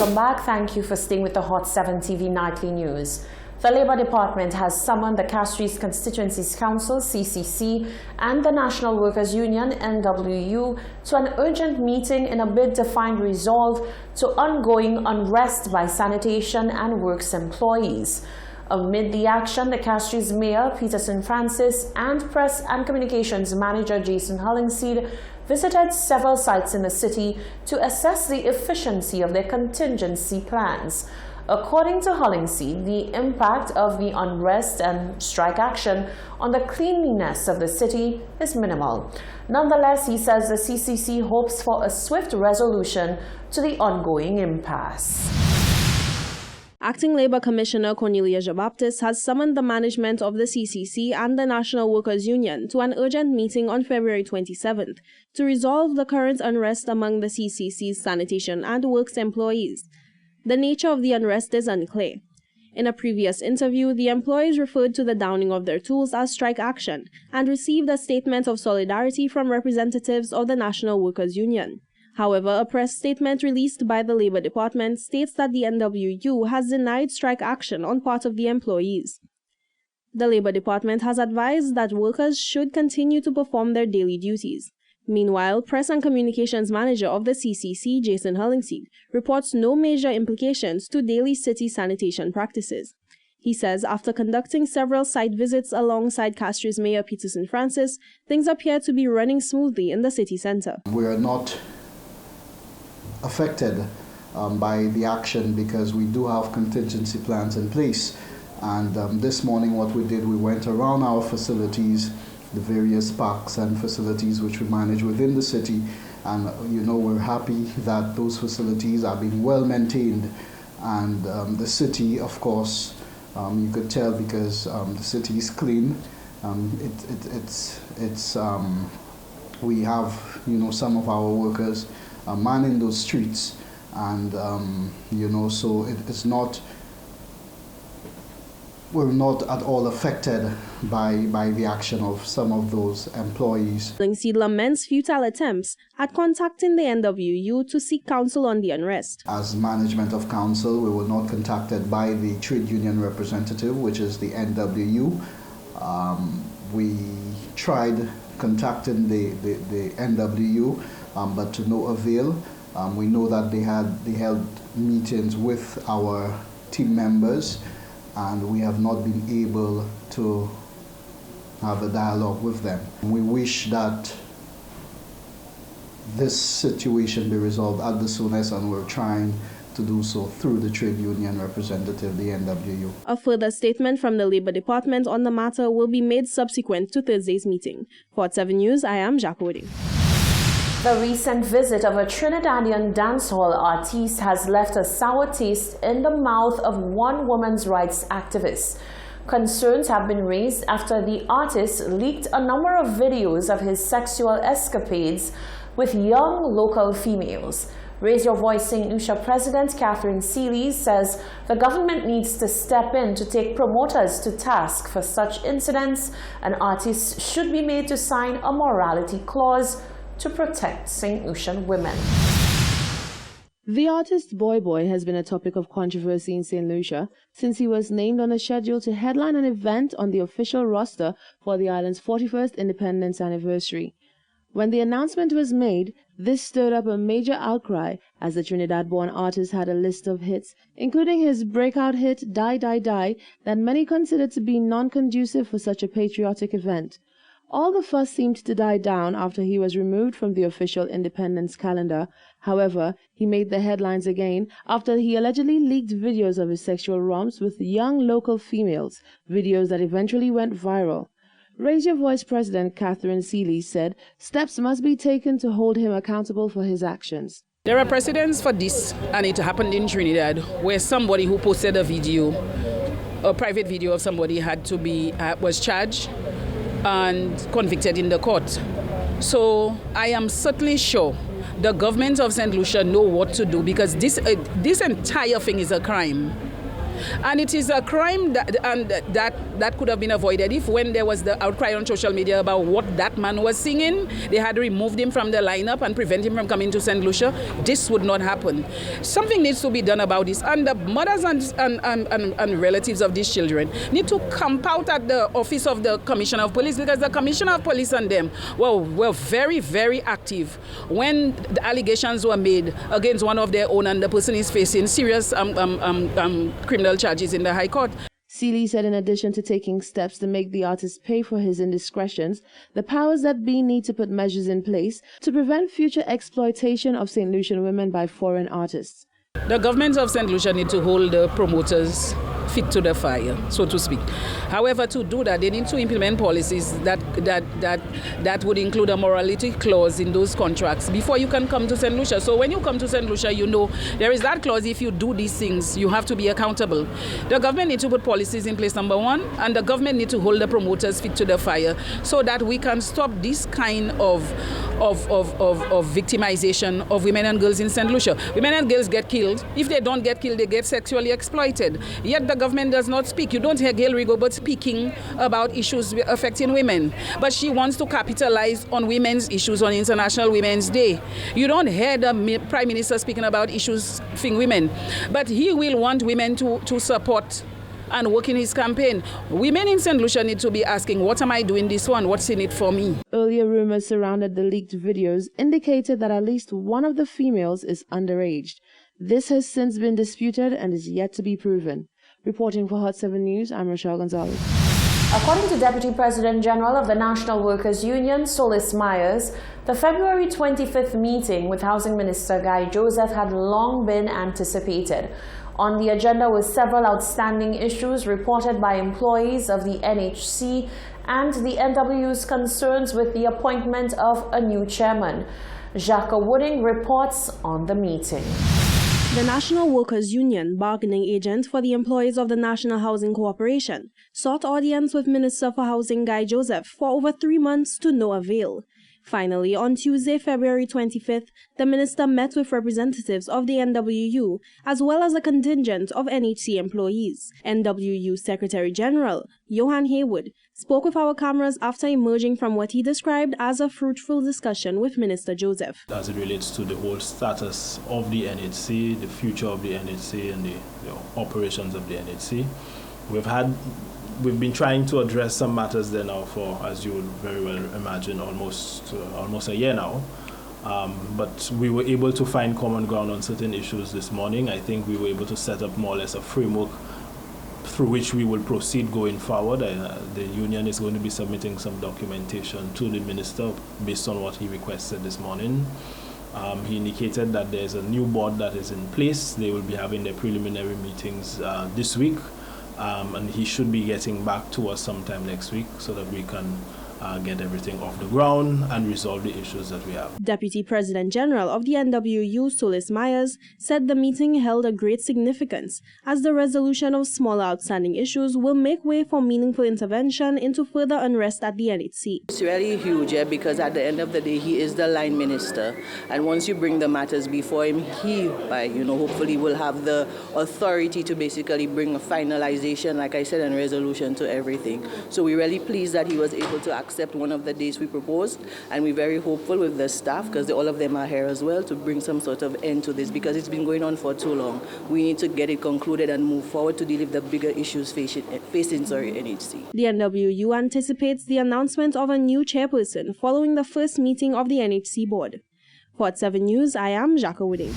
Welcome back. Thank you for staying with the Hot 7 TV Nightly News. The Labour Department has summoned the Castries Constituencies Council, CCC, and the National Workers Union, NWU, to an urgent meeting in a bid to find resolve to ongoing unrest by sanitation and works employees. Amid the action, the Castries Mayor, Peterson Francis, and Press and Communications Manager, Jason Hollingshead, visited several sites in the city to assess the efficiency of their contingency plans. According to Hollingshead, the impact of the unrest and strike action on the cleanliness of the city is minimal. Nonetheless, he says the CCC hopes for a swift resolution to the ongoing impasse. Acting Labour Commissioner Cornelia Jean-Baptiste has summoned the management of the CCC and the National Workers Union to an urgent meeting on February 27th to resolve the current unrest among the CCC's sanitation and works employees. The nature of the unrest is unclear. In a previous interview, the employees referred to the downing of their tools as strike action and received a statement of solidarity from representatives of the National Workers Union. However, a press statement released by the Labour Department states that the NWU has denied strike action on part of the employees. The Labour Department has advised that workers should continue to perform their daily duties. Meanwhile, Press and Communications Manager of the CCC, Jason Hollingshead, reports no major implications to daily city sanitation practices. He says after conducting several site visits alongside Castries Mayor Peterson Francis, things appear to be running smoothly in the city centre. We are not affected by the action because we do have contingency plans in place. And this morning what we did, we went around our facilities, the various parks and facilities which we manage within the city, and we're happy that those facilities are being well maintained. And the city, of course, you could tell because the city is clean. We have some of our workers manning those streets, and so it's not. We're not at all affected by the action of some of those employees. Hollingshead laments futile attempts at contacting the NWU to seek counsel on the unrest. As management of council, we were not contacted by the trade union representative, which is the NWU. We tried contacting the NWU, but to no avail. We know that they held meetings with our team members, and we have not been able to have a dialogue with them. We wish that this situation be resolved at the soonest, and we're trying to do so through the trade union representative, the NWU. A further statement from the Labour Department on the matter will be made subsequent to Thursday's meeting. For Hot 7 News, I am Jacqueline. The recent visit of a Trinidadian dancehall artiste has left a sour taste in the mouth of one women's rights activist. Concerns have been raised after the artist leaked a number of videos of his sexual escapades with young local females. Raise Your Voice St. Lucia President Catherine Seeley says the government needs to step in to take promoters to task for such incidents, and artists should be made to sign a morality clause to protect St. Lucian women. The Artiste Boy Boy has been a topic of controversy in St. Lucia since he was named on a schedule to headline an event on the official roster for the island's 41st independence anniversary. When the announcement was made, this stirred up a major outcry as the Trinidad-born artist had a list of hits, including his breakout hit Die Die Die, that many considered to be non-conducive for such a patriotic event. All the fuss seemed to die down after he was removed from the official independence calendar. However, he made the headlines again after he allegedly leaked videos of his sexual romps with young local females, videos that eventually went viral. Raise Your Voice President Catherine Seeley said steps must be taken to hold him accountable for his actions. There are precedents for this, and it happened in Trinidad, where somebody who posted a video, a private video of somebody, was charged and convicted in the court. So I am certainly sure the government of St. Lucia know what to do, because this entire thing is a crime. And it is a crime that could have been avoided if, when there was the outcry on social media about what that man was singing, they had removed him from the lineup and prevent him from coming to St. Lucia. This would not happen. Something needs to be done about this. And the mothers and relatives of these children need to camp out at the office of the Commissioner of Police, because the Commissioner of Police and them were very, very active when the allegations were made against one of their own, and the person is facing serious criminal charges in the High Court. Seeley said in addition to taking steps to make the artist pay for his indiscretions, the powers that be need to put measures in place to prevent future exploitation of St. Lucian women by foreign artists. The government of St. Lucia need to hold the promoters feet to the fire, so to speak. However, to do that, they need to implement policies that would include a morality clause in those contracts before you can come to St. Lucia. So when you come to St. Lucia, you know there is that clause. If you do these things, you have to be accountable. The government needs to put policies in place, number one, and the government needs to hold the promoters feet to the fire so that we can stop this kind of victimization of women and girls in St. Lucia. Women and girls get killed. If they don't get killed, they get sexually exploited. Yet the government does not speak. You don't hear Gail Rigobert speaking about issues affecting women, but she wants to capitalize on women's issues on International Women's Day. You don't hear the Prime Minister speaking about issues affecting women, but he will want women to support and work in his campaign. Women in St. Lucia need to be asking, what am I doing this one? What's in it for me? Earlier rumors surrounded the leaked videos indicated that at least one of the females is underage. This has since been disputed and is yet to be proven. Reporting for Hot 7 News, I'm Rochelle Gonzalez. According to Deputy President General of the National Workers Union, Solis Myers, the February 25th meeting with Housing Minister Guy Joseph had long been anticipated. On the agenda were several outstanding issues reported by employees of the NHC and the NWU's concerns with the appointment of a new chairman. Jacques Wooding reports on the meeting. The National Workers Union, bargaining agent for the employees of the National Housing Corporation, sought audience with Minister for Housing Guy Joseph for over 3 months to no avail. Finally, on Tuesday, February 25th, the minister met with representatives of the NWU as well as a contingent of NHC employees. NWU Secretary General Johan Haywood spoke with our cameras after emerging from what he described as a fruitful discussion with Minister Joseph. As it relates to the whole status of the NHC, the future of the NHC and the operations of the NHC, we've been trying to address some matters there now for, as you would very well imagine, almost a year now. But we were able to find common ground on certain issues this morning. I think we were able to set up more or less a framework through which we will proceed going forward. The union is going to be submitting some documentation to the minister based on what he requested this morning. He indicated that there's a new board that is in place. They will be having their preliminary meetings this week. And he should be getting back to us sometime next week so that we can get everything off the ground and resolve the issues that we have. Deputy President General of the NWU, Solis Myers, said the meeting held a great significance as the resolution of smaller outstanding issues will make way for meaningful intervention into further unrest at the NHC. It's really huge, because at the end of the day, he is the line minister. And once you bring the matters before him, he, hopefully will have the authority to basically bring a finalization, like I said, and resolution to everything. So we're really pleased that he was able to accept one of the days we proposed, and we're very hopeful with the staff, because all of them are here as well, to bring some sort of end to this, because it's been going on for too long. We need to get it concluded and move forward to deal with the bigger issues facing NHC. The NWU anticipates the announcement of a new chairperson following the first meeting of the NHC board. For Hot 7 News, I am Jacques Wooding.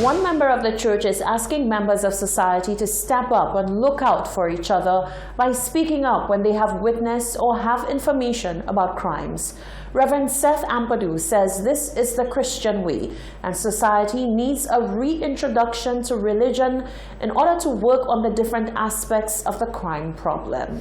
One member of the church is asking members of society to step up and look out for each other by speaking up when they have witnessed or have information about crimes. Reverend Seth Ampadu says this is the Christian way, and society needs a reintroduction to religion in order to work on the different aspects of the crime problem.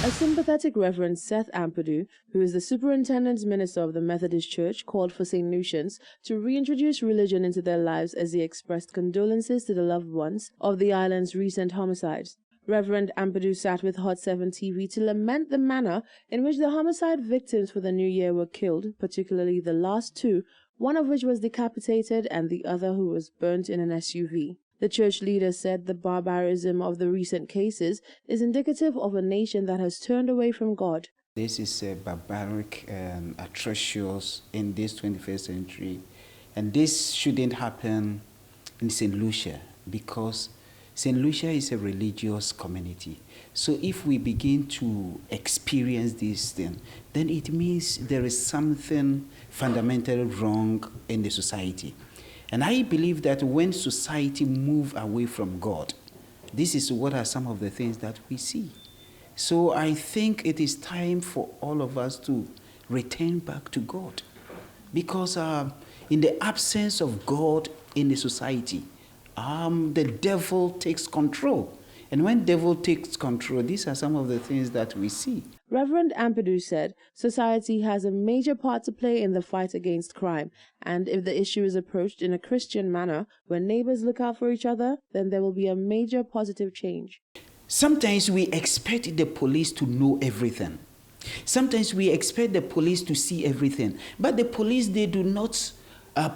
A sympathetic Reverend Seth Ampadu, who is the Superintendent's Minister of the Methodist Church, called for St. Lucians to reintroduce religion into their lives as he expressed condolences to the loved ones of the island's recent homicides. Reverend Ampadu sat with Hot 7 TV to lament the manner in which the homicide victims for the new year were killed, particularly the last two, one of which was decapitated and the other who was burnt in an SUV. The church leader said the barbarism of the recent cases is indicative of a nation that has turned away from God. This is barbaric and atrocious in this 21st century. And this shouldn't happen in St. Lucia, because St. Lucia is a religious community. So if we begin to experience this thing, then it means there is something fundamentally wrong in the society. And I believe that when society moves away from God, this is what are some of the things that we see. So I think it is time for all of us to return back to God. Because in the absence of God in the society, the devil takes control. And when devil takes control, these are some of the things that we see. Reverend Ampadu said society has a major part to play in the fight against crime, and if the issue is approached in a Christian manner, where neighbors look out for each other, then there will be a major positive change. Sometimes we expect the police to know everything. Sometimes we expect the police to see everything. But the police, they do not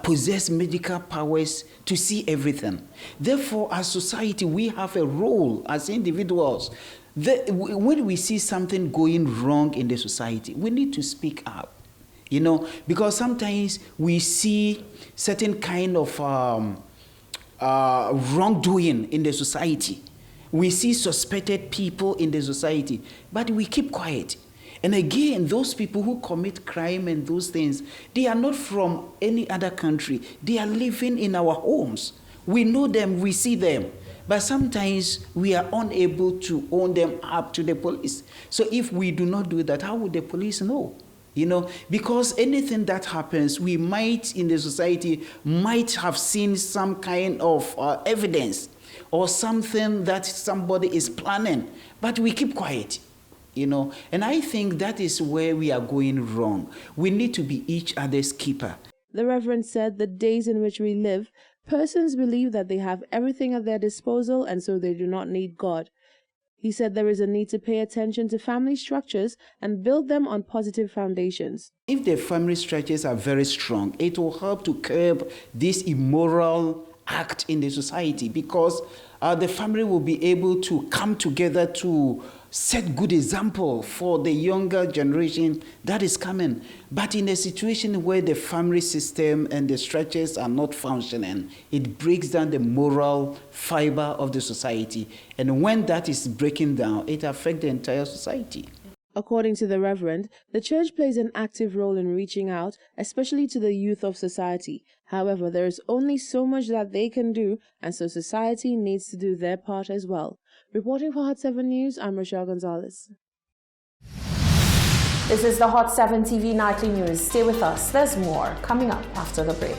possess medical powers to see everything. Therefore, as society, we have a role as individuals. When we see something going wrong in the society, we need to speak up. Because sometimes we see certain kind of wrongdoing in the society. We see suspected people in the society, but we keep quiet. And again, those people who commit crime and those things, they are not from any other country. They are living in our homes. We know them, we see them. But sometimes we are unable to own them up to the police. So if we do not do that, how would the police know? Because anything that happens, we might, in the society, might have seen some kind of evidence or something that somebody is planning, but we keep quiet, And I think that is where we are going wrong. We need to be each other's keeper. The Reverend said the days in which we live, persons believe that they have everything at their disposal and so they do not need God. He said there is a need to pay attention to family structures and build them on positive foundations. If the family structures are very strong, it will help to curb this immoral act in the society, because the family will be able to come together to set good example for the younger generation that is coming. But in a situation where the family system and the structures are not functioning, it breaks down the moral fiber of the society. And when that is breaking down, it affects the entire society. According to the Reverend, the church plays an active role in reaching out, especially to the youth of society. However, there is only so much that they can do, and so society needs to do their part as well. Reporting for Hot 7 News, I'm Rochelle Gonzalez. This is the Hot 7 TV Nightly News. Stay with us. There's more coming up after the break.